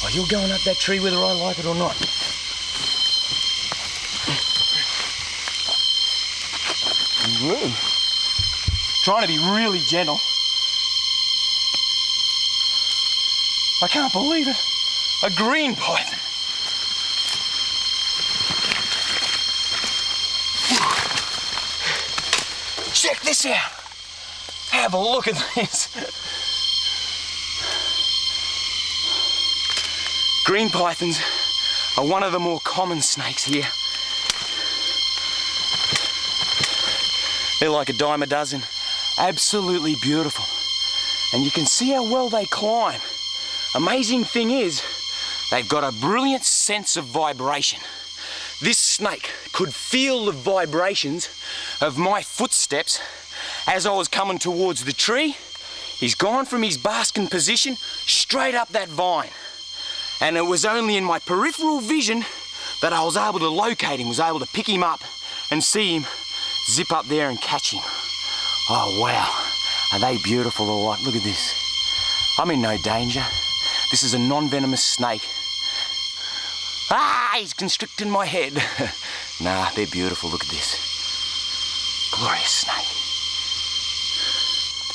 Oh, you're going up that tree whether I like it or not. Whoa. Trying to be really gentle. I can't believe it. A green python. Check this out. Have a look at this. Green pythons are one of the more common snakes here. They're like a dime a dozen. Absolutely beautiful. And you can see how well they climb. Amazing thing is, they've got a brilliant sense of vibration. This snake could feel the vibrations of my footsteps as I was coming towards the tree. He's gone from his basking position straight up that vine. And it was only in my peripheral vision that I was able to locate him, was able to pick him up and see him zip up there and catch him. Oh wow, are they beautiful or what? Look at this. I'm in no danger. This is a non-venomous snake. Ah, he's constricting my head. Nah, they're beautiful, look at this. Glorious snake.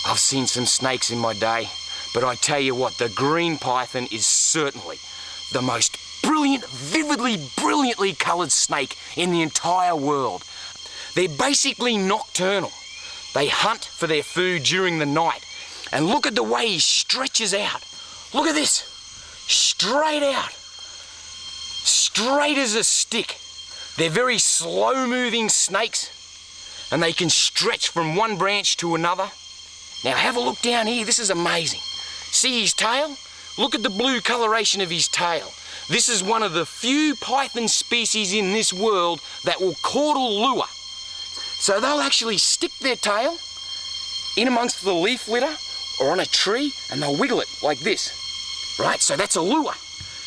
I've seen some snakes in my day, but I tell you what, the green python is certainly the most brilliant, vividly, brilliantly coloured snake in the entire world. They're basically nocturnal. They hunt for their food during the night. And look at the way he stretches out. Look at this. Straight out. Straight as a stick. They're very slow-moving snakes, and they can stretch from one branch to another. Now have a look down here. This is amazing. See his tail? Look at the blue coloration of his tail. This is one of the few python species in this world that will caudal lure. So they'll actually stick their tail in amongst the leaf litter or on a tree, and they'll wiggle it like this. Right, so that's a lure.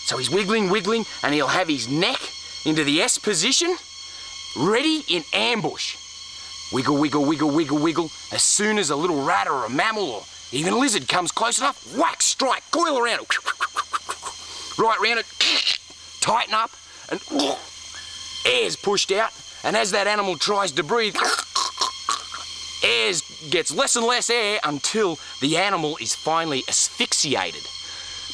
So he's wiggling, wiggling, and he'll have his neck into the S position, ready in ambush. Wiggle, wiggle, wiggle, wiggle, wiggle. As soon as a little rat or a mammal or even a lizard comes close enough, whack, strike, coil around it. Right round it, tighten up, and air's pushed out. And as that animal tries to breathe, air gets less and less air until the animal is finally asphyxiated.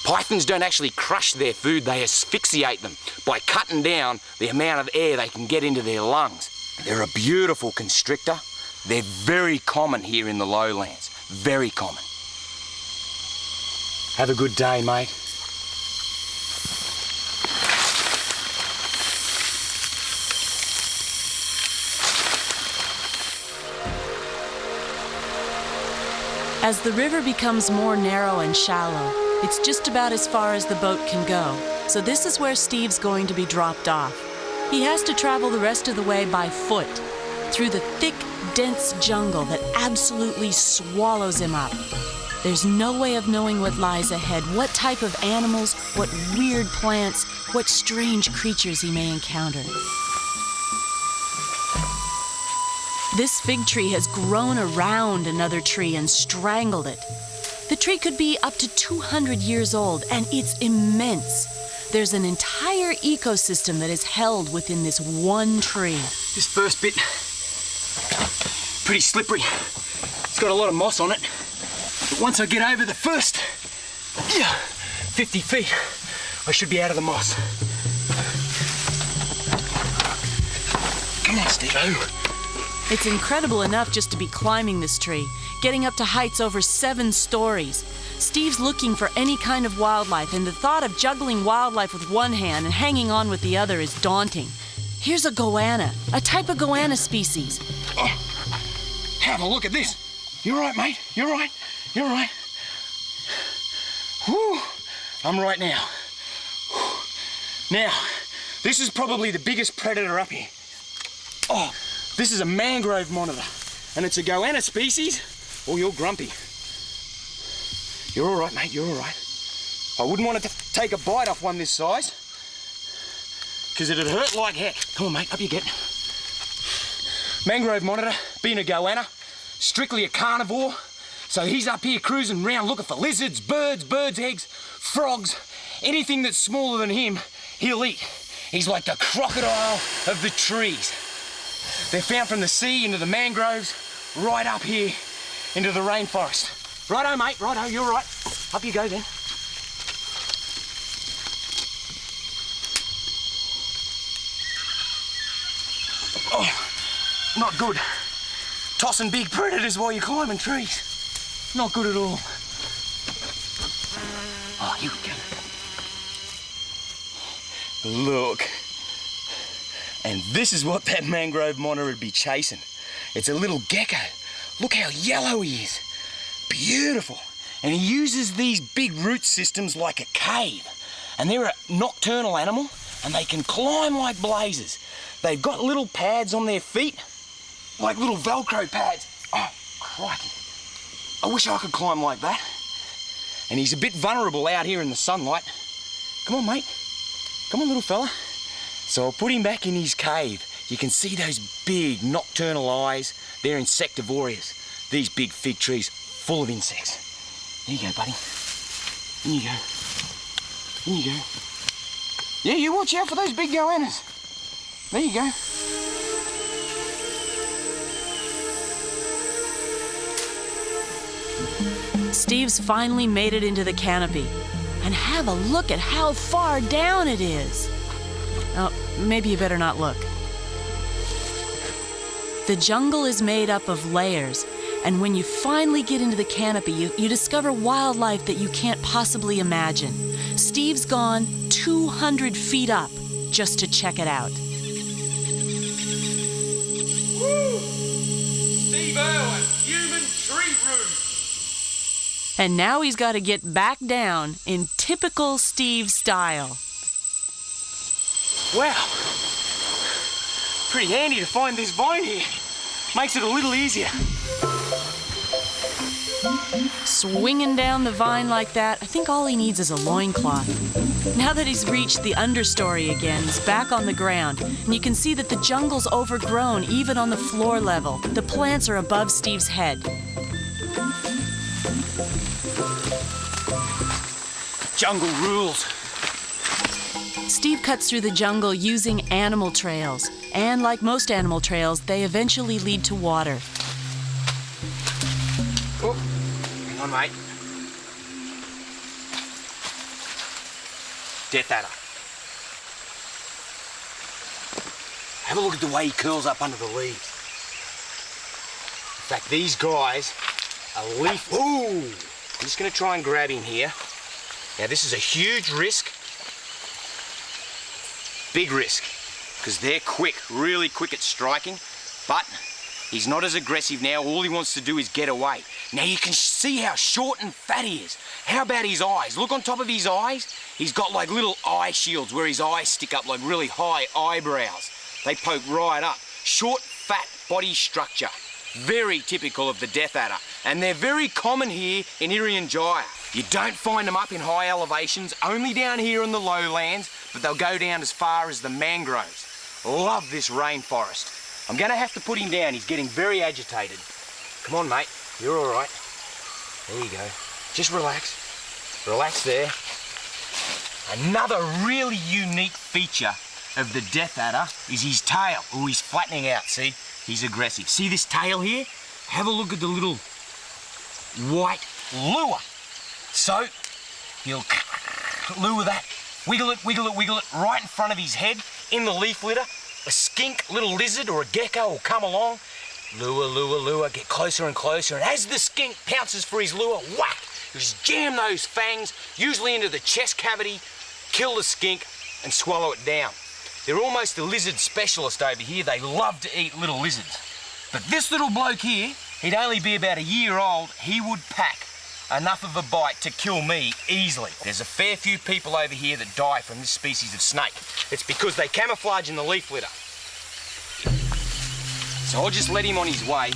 Pythons don't actually crush their food, they asphyxiate them by cutting down the amount of air they can get into their lungs. They're a beautiful constrictor. They're very common here in the lowlands. Very common. Have a good day, mate. As the river becomes more narrow and shallow, it's just about as far as the boat can go. So this is where Steve's going to be dropped off. He has to travel the rest of the way by foot, through the thick, dense jungle that absolutely swallows him up. There's no way of knowing what lies ahead, what type of animals, what weird plants, what strange creatures he may encounter. This fig tree has grown around another tree and strangled it. The tree could be up to 200 years old, and it's immense. There's an entire ecosystem that is held within this one tree. This first bit, pretty slippery. It's got a lot of moss on it. But once I get over the first 50 feet, I should be out of the moss. Come on, Steve-o. It's incredible enough just to be climbing this tree, getting up to heights over 7 stories. Steve's looking for any kind of wildlife, and the thought of juggling wildlife with one hand and hanging on with the other is daunting. Here's a goanna, a type of goanna species. Oh, have a look at this. You're right, mate. You're right. You're right. Whew. I'm right now. Whew. Now, this is probably the biggest predator up here. Oh, this is a mangrove monitor, and it's a goanna species. Oh, you're grumpy. You're all right, mate, you're all right. I wouldn't want to take a bite off one this size, because it'd hurt like heck. Come on, mate, up you get. Mangrove monitor, being a goanna, strictly a carnivore, So he's up here cruising around looking for lizards, birds' eggs, frogs, anything that's smaller than him, he'll eat. He's like the crocodile of the trees. They're found from the sea into the mangroves, right up here into the rainforest. Righto, mate, righto, you're right. Up you go then. Oh, not good. Tossing big predators while you're climbing trees. Not good at all. Oh, here we go. Look. And this is what that mangrove monitor would be chasing. It's a little gecko. Look how yellow he is. Beautiful. And he uses these big root systems like a cave. And they're a nocturnal animal, and they can climb like blazes. They've got little pads on their feet, like little Velcro pads. Oh, crikey. I wish I could climb like that. And he's a bit vulnerable out here in the sunlight. Come on, mate. Come on, little fella. So I'll put him back in his cave. You can see those big nocturnal eyes. They're insectivorous. These big fig trees full of insects. There you go, buddy. In you go. In you go. Yeah, you watch out for those big goannas. There you go. Steve's finally made it into the canopy. And have a look at how far down it is. Oh, maybe you better not look. The jungle is made up of layers, and when you finally get into the canopy, you discover wildlife that you can't possibly imagine. Steve's gone 200 feet up just to check it out. Woo! Steve Irwin, human tree room. And now he's got to get back down in typical Steve style. Wow, pretty handy to find this vine here. Makes it a little easier. Swinging down the vine like that, I think all he needs is a loincloth. Now that he's reached the understory again, he's back on the ground, and you can see that the jungle's overgrown even on the floor level. The plants are above Steve's head. Jungle rules. Steve cuts through the jungle using animal trails. And like most animal trails, they eventually lead to water. Oh, hang on, mate. Death adder. Have a look at the way he curls up under the leaves. In fact, these guys are leaf... Ooh! I'm just going to try and grab him here. Now, this is a huge risk. Big risk, because they're quick, really quick at striking, but he's not as aggressive now. All he wants to do is get away. Now you can see how short and fat he is. How about his eyes? Look on top of his eyes. He's got like little eye shields where his eyes stick up like really high eyebrows. They poke right up. Short, fat body structure. Very typical of the death adder. And they're very common here in Irian Jaya. You don't find them up in high elevations, only down here in the lowlands, but they'll go down as far as the mangroves. Love this rainforest. I'm gonna have to put him down. He's getting very agitated. Come on, mate. You're all right. There you go. Just relax. Relax there. Another really unique feature of the death adder is his tail. Oh, he's flattening out, see? He's aggressive. See this tail here? Have a look at the little white lure. So, he'll lure that, wiggle it, wiggle it, wiggle it right in front of his head in the leaf litter. A skink, little lizard or a gecko will come along, lure, lure, lure, get closer and closer, and as the skink pounces for his lure, whack! You just jam those fangs, usually into the chest cavity, kill the skink and swallow it down. They're almost a lizard specialist over here. They love to eat little lizards. But this little bloke here, he'd only be about a year old. He would pack enough of a bite to kill me easily. There's a fair few people over here that die from this species of snake. It's because they camouflage in the leaf litter. So I'll just let him on his way.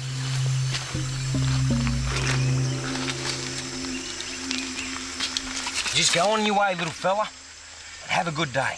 Just go on your way, little fella, and have a good day.